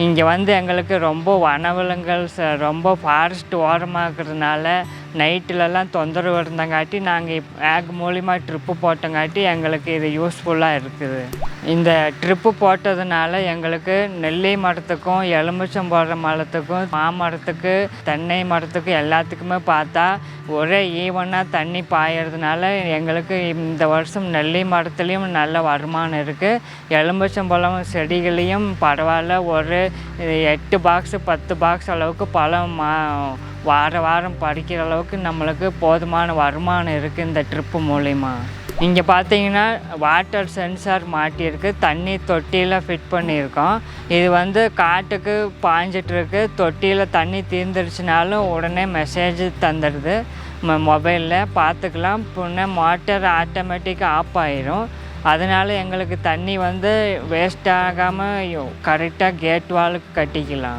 இங்கே வந்து எங்களுக்கு ரொம்ப வனவிலங்குகள் ரொம்ப ஃபாரஸ்ட் ஓரமாக இருக்கிறதுனால நைட்டுலலாம் தொந்தரவு இருந்தங்காட்டி நாங்கள் ஆக் மூலிமா ட்ரிப்பு போட்டங்காட்டி எங்களுக்கு இது யூஸ்ஃபுல்லாக இருக்குது. இந்த ட்ரிப்பு போட்டதுனால எங்களுக்கு நெல்லி மரத்துக்கும் எலுமிச்சம்பழம் மரத்துக்கும் மாமரத்துக்கு தென்னை மரத்துக்கு எல்லாத்துக்குமே பார்த்தா ஒரே ஈவனாக தண்ணி பாயறதுனால எங்களுக்கு இந்த வருஷம் நெல்லி மரத்துலேயும் நல்ல வருமானம் இருக்குது. எலுமிச்சம்பழம் செடிகளையும் பரவாயில்ல, ஒரு 8 பாக்ஸு 10 பாக்ஸ் அளவுக்கு பழம் வாரம் பறிக்கிற அளவுக்கு நம்மளுக்கு போதுமான வருமானம் இருக்குது இந்த ட்ரிப்பு மூலிமா. இங்கே பார்த்தீங்கன்னா வாட்டர் சென்சார் மாட்டியிருக்கு, தண்ணி தொட்டியில் ஃபிட் பண்ணியிருக்கோம். இது வந்து காட்டுக்கு பாய்ஞ்சிட்ருக்கு. தொட்டியில் தண்ணி தீர்ந்துருச்சுனாலும் உடனே மெசேஜ் தந்துடுது, மொபைலில் பார்த்துக்கலாம். பின்ன மோட்டர் ஆட்டோமேட்டிக்காக ஆஃப் ஆயிரும். அதனால் எங்களுக்கு தண்ணி வந்து வேஸ்ட் ஆகாமல் கரெக்டாக கேட் வாலுக்கு கட்டிக்கலாம்.